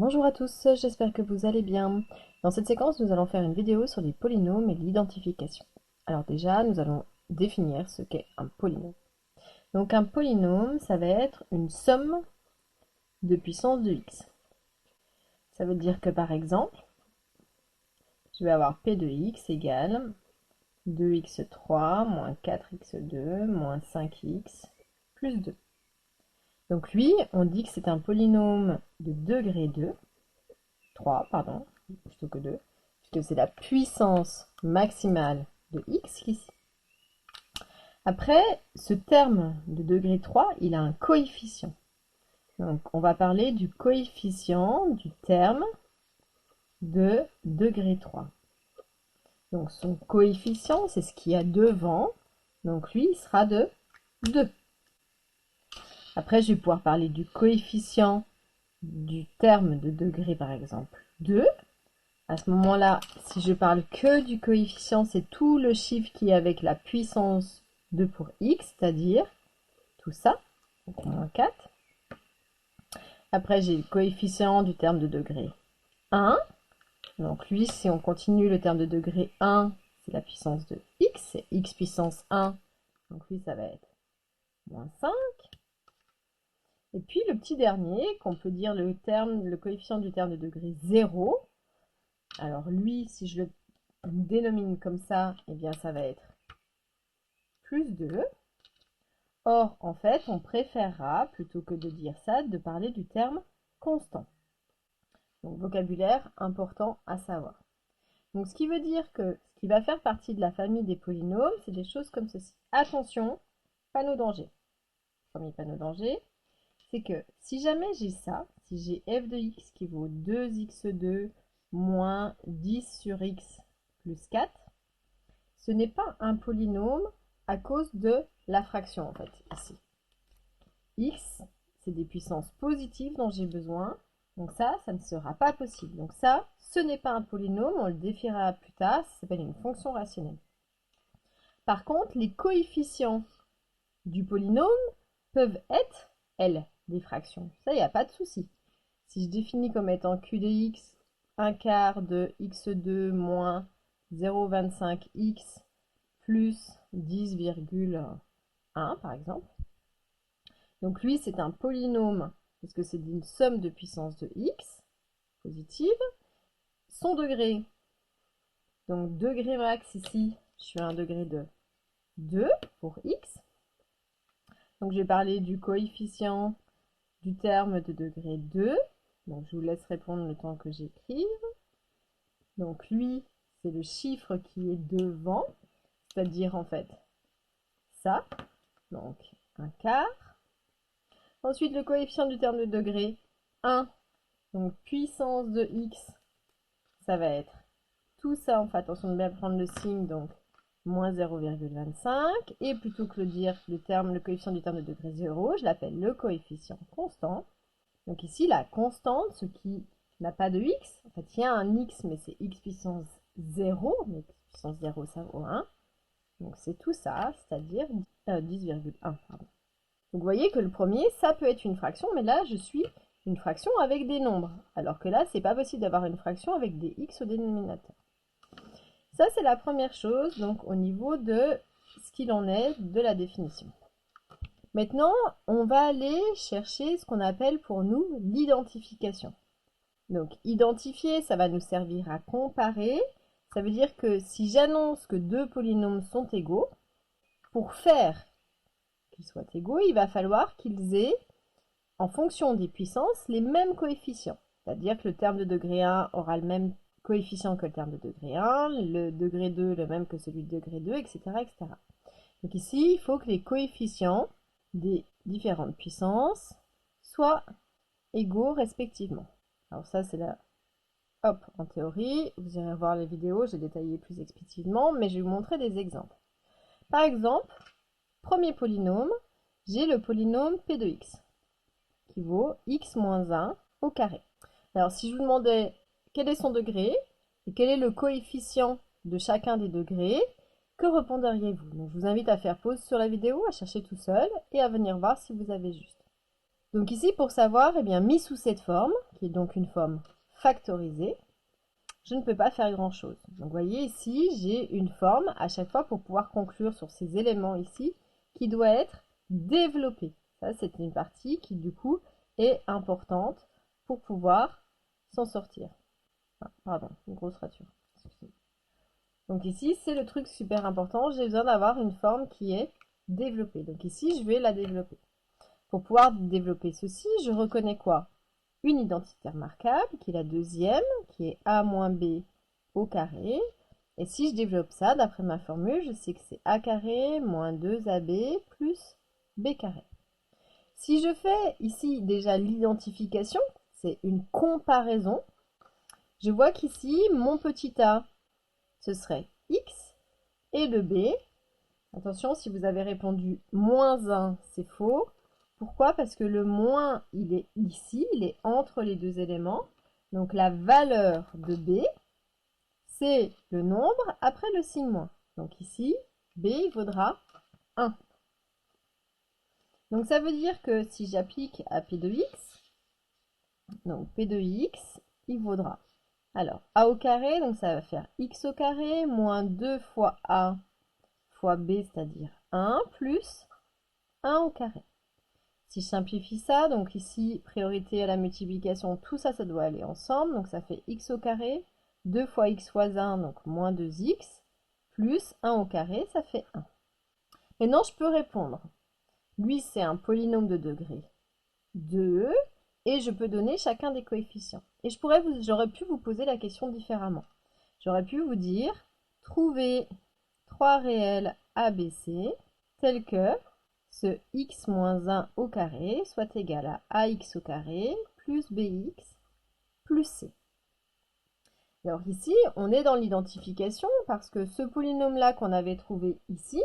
Bonjour à tous, j'espère que vous allez bien. Dans cette séquence, nous allons faire une vidéo sur les polynômes et l'identification. Alors déjà, nous allons définir ce qu'est un polynôme. Donc un polynôme, ça va être une somme de puissance de x. Ça veut dire que par exemple, je vais avoir p de x égale 2x3 moins 4x2 moins 5x plus 2. Donc lui, on dit que c'est un polynôme de degré 2. 3, pardon, plutôt que 2, puisque c'est la puissance maximale de x ici. Après, ce terme de degré 3, il a un coefficient. Donc, on va parler du coefficient du terme de degré 3. Donc, son coefficient, c'est ce qu'il y a devant. Donc, lui, il sera de 2. Après, je vais pouvoir parler du coefficient du terme de degré, par exemple, 2. À ce moment-là, si je parle que du coefficient, c'est tout le chiffre qui est avec la puissance 2 pour x, c'est-à-dire tout ça, donc moins 4. Après, j'ai le coefficient du terme de degré 1. Donc lui, si on continue le terme de degré 1, c'est la puissance de x, c'est x puissance 1. Donc lui, ça va être moins 5. Et puis le petit dernier, qu'on peut dire le coefficient du terme de degré 0. Alors lui, si je le dénomine comme ça, eh bien ça va être plus 2. Or, en fait, on préférera, plutôt que de dire ça, de parler du terme constant. Donc, vocabulaire important à savoir. Donc, ce qui veut dire que ce qui va faire partie de la famille des polynômes, c'est des choses comme ceci. Attention, panneau danger. Premier panneau danger, c'est que si jamais j'ai ça, si j'ai f de x qui vaut 2x2 moins 10 sur x plus 4, ce n'est pas un polynôme à cause de la fraction, en fait, ici. X, c'est des puissances positives dont j'ai besoin. Donc ça ne sera pas possible. Donc ça, ce n'est pas un polynôme, on le défiera plus tard, ça s'appelle une fonction rationnelle. Par contre, les coefficients du polynôme peuvent être, elles, des fractions. Ça, il n'y a pas de souci. Si je définis comme étant q de x, 1 quart de x2 moins 0,25x plus 10,1 par exemple. Donc lui, c'est un polynôme, parce que c'est une somme de puissance de x, positive. Son degré, donc degré max ici, je suis à un degré de 2 pour x. Donc je vais parler du coefficient du terme de degré 2. Donc je vous laisse répondre le temps que j'écrive. Donc lui, c'est le chiffre qui est devant, c'est-à-dire en fait ça, donc un quart. Ensuite, le coefficient du terme de degré 1, donc puissance de x, ça va être tout ça, on fait attention de bien prendre le signe, donc moins 0,25. Et plutôt que de dire le coefficient du terme de degré 0, je l'appelle le coefficient constant. Donc ici, la constante, ce qui n'a pas de x, en fait, il y a un x, mais c'est x puissance 0, mais x puissance 0, ça vaut 1. Donc c'est tout ça, c'est-à-dire 10,1. Donc vous voyez que le premier, ça peut être une fraction, mais là, je suis une fraction avec des nombres. Alors que là, c'est pas possible d'avoir une fraction avec des x au dénominateur. Ça, c'est la première chose, donc au niveau de ce qu'il en est de la définition. Maintenant, on va aller chercher ce qu'on appelle pour nous l'identification. Donc, identifier, ça va nous servir à comparer. Ça veut dire que si j'annonce que deux polynômes sont égaux, pour faire qu'ils soient égaux, il va falloir qu'ils aient, en fonction des puissances, les mêmes coefficients. C'est-à-dire que le terme de degré 1 aura le même coefficient que le terme de degré 1, le degré 2 le même que celui de degré 2, etc., etc. Donc ici, il faut que les coefficients des différentes puissances soient égaux respectivement. Alors ça, c'est là, hop, en théorie. Vous irez voir les vidéos, j'ai détaillé plus explicitement, mais je vais vous montrer des exemples. Par exemple, premier polynôme, j'ai le polynôme p de x, qui vaut x moins 1 au carré. Alors si je vous demandais quel est son degré et quel est le coefficient de chacun des degrés, que répondriez-vous? Donc je vous invite à faire pause sur la vidéo, à chercher tout seul et à venir voir si vous avez juste. Donc ici, pour savoir, eh bien, mis sous cette forme, qui est donc une forme factorisée, je ne peux pas faire grand-chose. Donc vous voyez ici, j'ai une forme à chaque fois pour pouvoir conclure sur ces éléments ici qui doit être développée. Ça, c'est une partie qui du coup est importante pour pouvoir s'en sortir. Ah, pardon, une grosse rature. Donc ici, c'est le truc super important. J'ai besoin d'avoir une forme qui est développée. Donc ici, je vais la développer. Pour pouvoir développer ceci, je reconnais quoi? Une identité remarquable, qui est la deuxième, qui est a moins b au carré. Et si je développe ça, d'après ma formule, je sais que c'est a carré moins 2ab plus b carré. Si je fais ici déjà l'identification, c'est une comparaison, je vois qu'ici, mon petit a, ce serait x, et le b, attention, si vous avez répondu moins 1, c'est faux. Pourquoi? Parce que le moins, il est ici, il est entre les deux éléments. Donc la valeur de b, c'est le nombre après le signe moins. Donc ici, b, il vaudra 1. Donc ça veut dire que si j'applique à p de x, donc p de x, il vaudra, alors a au carré, donc ça va faire x au carré, moins 2 fois a fois b, c'est-à-dire 1, plus 1 au carré. Si je simplifie ça, donc ici, priorité à la multiplication, tout ça, ça doit aller ensemble, donc ça fait x au carré, 2 fois x fois 1, donc moins 2x, plus 1 au carré, ça fait 1. Maintenant, je peux répondre. Lui, c'est un polynôme de degré 2, et je peux donner chacun des coefficients. Et j'aurais pu vous poser la question différemment. J'aurais pu vous dire, trouvez 3 réels ABC tels que ce x moins 1 au carré soit égal à ax au carré plus bx plus c. Alors ici, on est dans l'identification parce que ce polynôme-là qu'on avait trouvé ici,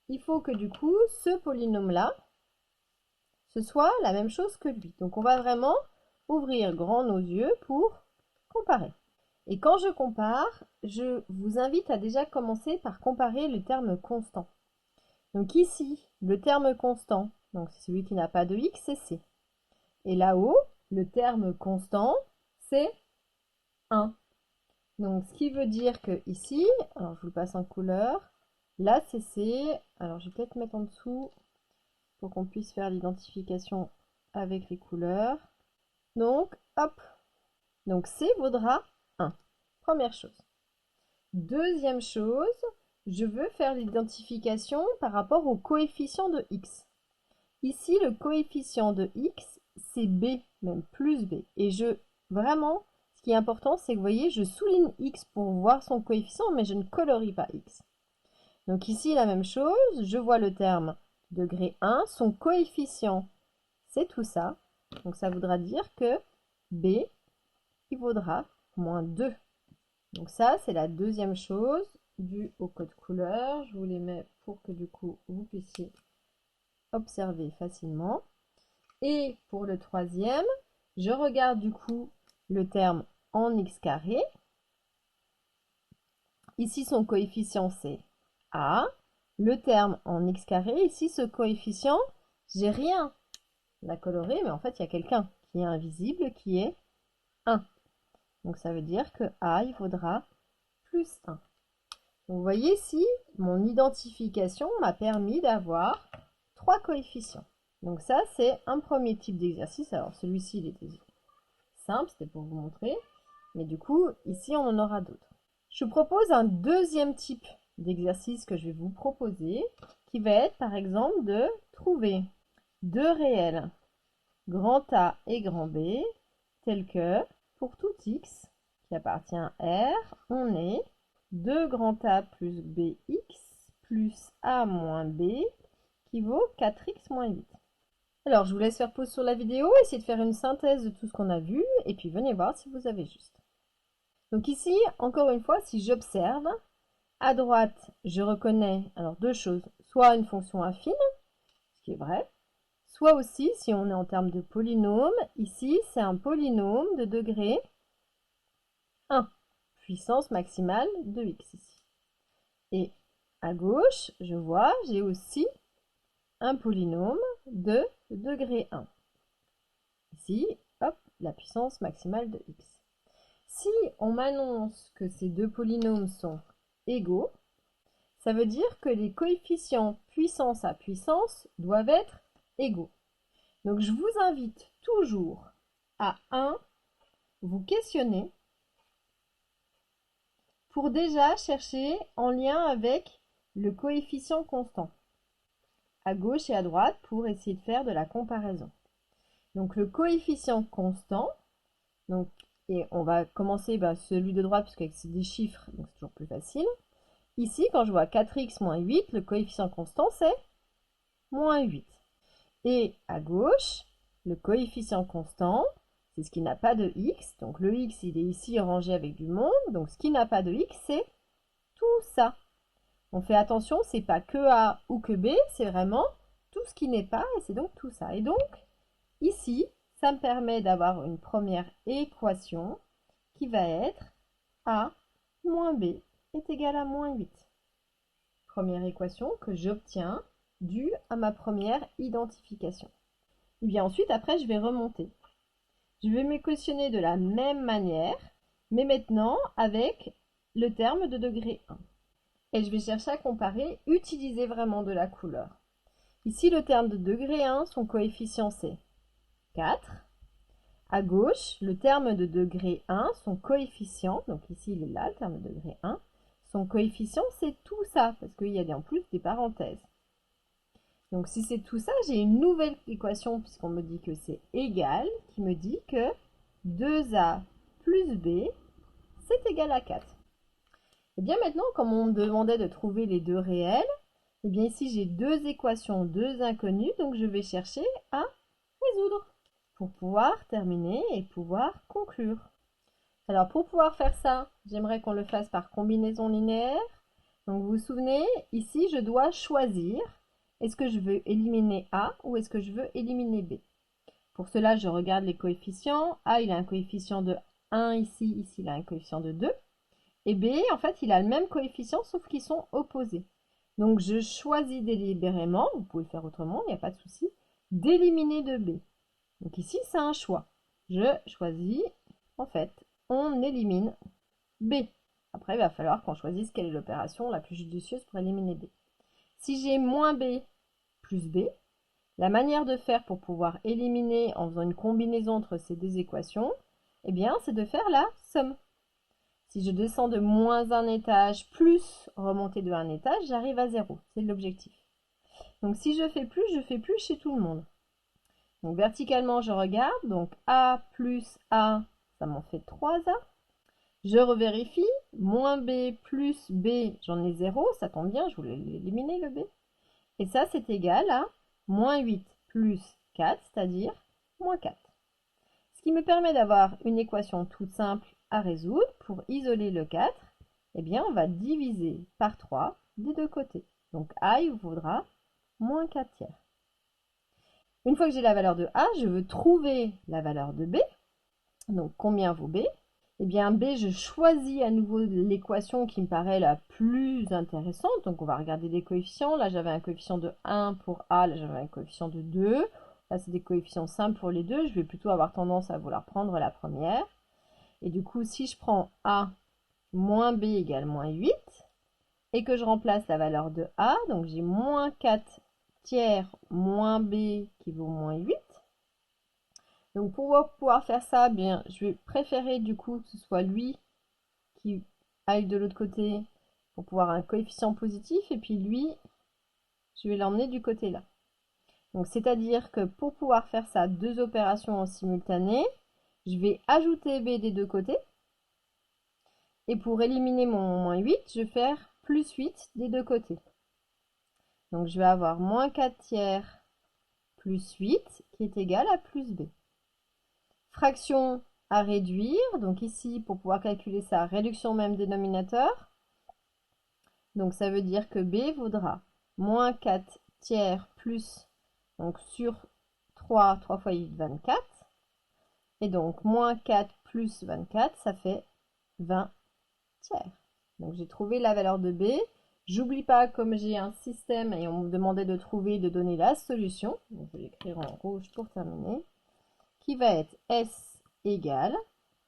il faut que du coup, ce polynôme-là, ce soit la même chose que lui. Donc on va vraiment ouvrir grand nos yeux pour comparer. Et quand je compare, je vous invite à déjà commencer par comparer le terme constant. Donc ici, le terme constant, donc c'est celui qui n'a pas de x, c'est c. Et là-haut, le terme constant, c'est 1. Donc ce qui veut dire que ici, alors je vous le passe en couleur, là c'est c, alors je vais peut-être mettre en dessous pour qu'on puisse faire l'identification avec les couleurs. Donc hop, donc c vaudra 1. Première chose. Deuxième chose, je veux faire l'identification par rapport au coefficient de x. Ici, le coefficient de x, c'est b, même plus b. Et vraiment, ce qui est important, c'est que vous voyez, je souligne x pour voir son coefficient, mais je ne colorie pas x. Donc ici, la même chose, je vois le terme degré 1, son coefficient, c'est tout ça. Donc ça voudra dire que b, il vaudra moins 2. Donc ça, c'est la deuxième chose due au code couleur. Je vous les mets pour que du coup, vous puissiez observer facilement. Et pour le troisième, je regarde du coup le terme en x carré. Ici, son coefficient, c'est a. Le terme en x carré, ici, ce coefficient, j'ai rien à colorer, mais en fait, il y a quelqu'un qui est invisible, qui est 1. Donc ça veut dire que a, il vaudra plus 1. Donc, vous voyez ici, mon identification m'a permis d'avoir 3 coefficients. Donc ça, c'est un premier type d'exercice. Alors celui-ci, il était simple, c'était pour vous montrer. Mais du coup, ici, on en aura d'autres. Je vous propose un deuxième type d'exercice que je vais vous proposer, qui va être par exemple de trouver deux réels, grand A et grand B, tels que, pour tout x qui appartient à R, on est 2 grand A plus bx plus a moins b qui vaut 4x moins 8. Alors, je vous laisse faire pause sur la vidéo, essayer de faire une synthèse de tout ce qu'on a vu, et puis venez voir si vous avez juste. Donc ici, encore une fois, si j'observe, à droite, je reconnais alors deux choses, soit une fonction affine, ce qui est vrai, soit aussi, si on est en termes de polynôme, ici, c'est un polynôme de degré 1, puissance maximale de x ici. Et à gauche, je vois, j'ai aussi un polynôme de degré 1. Ici, hop, la puissance maximale de x. Si on m'annonce que ces deux polynômes sont égaux, ça veut dire que les coefficients puissance à puissance doivent être égaux. Donc je vous invite toujours à vous questionner pour déjà chercher en lien avec le coefficient constant, à gauche et à droite, pour essayer de faire de la comparaison. Donc le coefficient constant, et on va commencer celui de droite, parce qu'avec des chiffres, donc c'est toujours plus facile. Ici, quand je vois 4x moins 8, le coefficient constant, c'est moins 8. Et à gauche, le coefficient constant, c'est ce qui n'a pas de x. Donc le x, il est ici rangé avec du monde. Donc ce qui n'a pas de x, c'est tout ça. On fait attention, c'est pas que A ou que B, c'est vraiment tout ce qui n'est pas, et c'est donc tout ça. Et donc, ici, ça me permet d'avoir une première équation qui va être A moins B est égal à moins 8. Première équation que j'obtiens due à ma première identification. Et bien ensuite, après, je vais remonter. Je vais me questionner de la même manière, mais maintenant avec le terme de degré 1. Et je vais chercher à comparer, utiliser vraiment de la couleur. Ici, le terme de degré 1, son coefficient c'est 4. À gauche, le terme de degré 1, son coefficient, donc ici il est là, le terme de degré 1, son coefficient c'est tout ça, parce qu'il y a en plus des parenthèses. Donc si c'est tout ça, j'ai une nouvelle équation, puisqu'on me dit que c'est égal, qui me dit que 2a plus b, c'est égal à 4. Et bien maintenant, comme on me demandait de trouver les deux réels, et bien ici j'ai deux équations, deux inconnues, donc je vais chercher à résoudre pour pouvoir terminer et pouvoir conclure. Alors pour pouvoir faire ça, j'aimerais qu'on le fasse par combinaison linéaire. Donc vous vous souvenez, ici je dois choisir, est-ce que je veux éliminer A ou est-ce que je veux éliminer B? Pour cela, je regarde les coefficients. A, il a un coefficient de 1 ici, ici il a un coefficient de 2. Et B, en fait, il a le même coefficient, sauf qu'ils sont opposés. Donc je choisis délibérément, vous pouvez le faire autrement, il n'y a pas de souci, d'éliminer de B. Donc ici, c'est un choix. Je choisis, en fait, on élimine B. Après, il va falloir qu'on choisisse quelle est l'opération la plus judicieuse pour éliminer B. Si j'ai moins B plus B, la manière de faire pour pouvoir éliminer en faisant une combinaison entre ces deux équations, eh bien, c'est de faire la somme. Si je descends de moins un étage plus remonter de un étage, j'arrive à 0. C'est l'objectif. Donc si je fais plus chez tout le monde. Donc verticalement, je regarde. Donc A plus A, ça m'en fait 3A. Je revérifie. Moins B plus B, j'en ai 0. Ça tombe bien, je voulais l'éliminer le B. Et ça, c'est égal à moins 8 plus 4, c'est-à-dire moins 4. Ce qui me permet d'avoir une équation toute simple à résoudre. Pour isoler le 4, eh bien, on va diviser par 3 des deux côtés. Donc A, il vous faudra moins 4 tiers. Une fois que j'ai la valeur de A, je veux trouver la valeur de B. Donc combien vaut B? Eh bien B, je choisis à nouveau l'équation qui me paraît la plus intéressante. Donc on va regarder les coefficients. Là, j'avais un coefficient de 1 pour A, là j'avais un coefficient de 2. Là, c'est des coefficients simples pour les deux. Je vais plutôt avoir tendance à vouloir prendre la première. Et du coup, si je prends A moins B égale moins 8, et que je remplace la valeur de A, donc j'ai moins 4 tiers moins B qui vaut moins 8. Donc pour pouvoir faire ça, bien, je vais préférer du coup que ce soit lui qui aille de l'autre côté pour pouvoir un coefficient positif, et puis lui, je vais l'emmener du côté là. Donc c'est-à-dire que pour pouvoir faire ça, deux opérations en simultané, je vais ajouter B des deux côtés. Et pour éliminer mon moins 8, je vais faire plus 8 des deux côtés. Donc je vais avoir moins 4 tiers plus 8 qui est égal à plus B. Fraction à réduire. Donc ici, pour pouvoir calculer ça, réduction même dénominateur. Donc ça veut dire que B vaudra moins 4 tiers plus, donc sur 3 fois 8, 24. Et donc moins 4 plus 24, ça fait 20 tiers. Donc j'ai trouvé la valeur de B. J'oublie pas, comme j'ai un système et on me demandait de trouver, de donner la solution. Donc je vais l'écrire en rouge pour terminer. Qui va être S égale,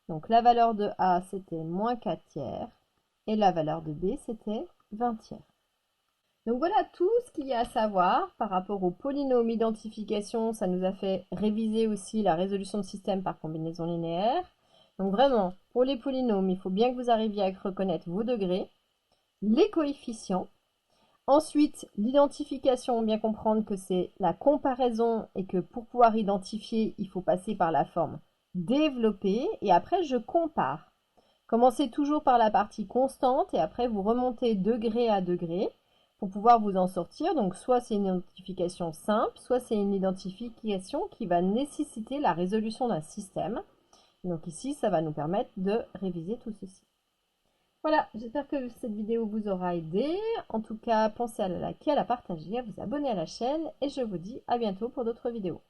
donc la valeur de A c'était moins 4 tiers, et la valeur de B c'était 20 tiers. Donc voilà tout ce qu'il y a à savoir par rapport au polynôme identification. Ça nous a fait réviser aussi la résolution de système par combinaison linéaire. Donc vraiment, pour les polynômes, il faut bien que vous arriviez à reconnaître vos degrés, les coefficients. Ensuite, l'identification, bien comprendre que c'est la comparaison et que pour pouvoir identifier, il faut passer par la forme développée. Et après, je compare. Commencez toujours par la partie constante et après vous remontez degré à degré pour pouvoir vous en sortir. Donc soit c'est une identification simple, soit c'est une identification qui va nécessiter la résolution d'un système. Donc ici, ça va nous permettre de réviser tout ceci. Voilà, j'espère que cette vidéo vous aura aidé. En tout cas, pensez à la liker, à la partager, à vous abonner à la chaîne et je vous dis à bientôt pour d'autres vidéos.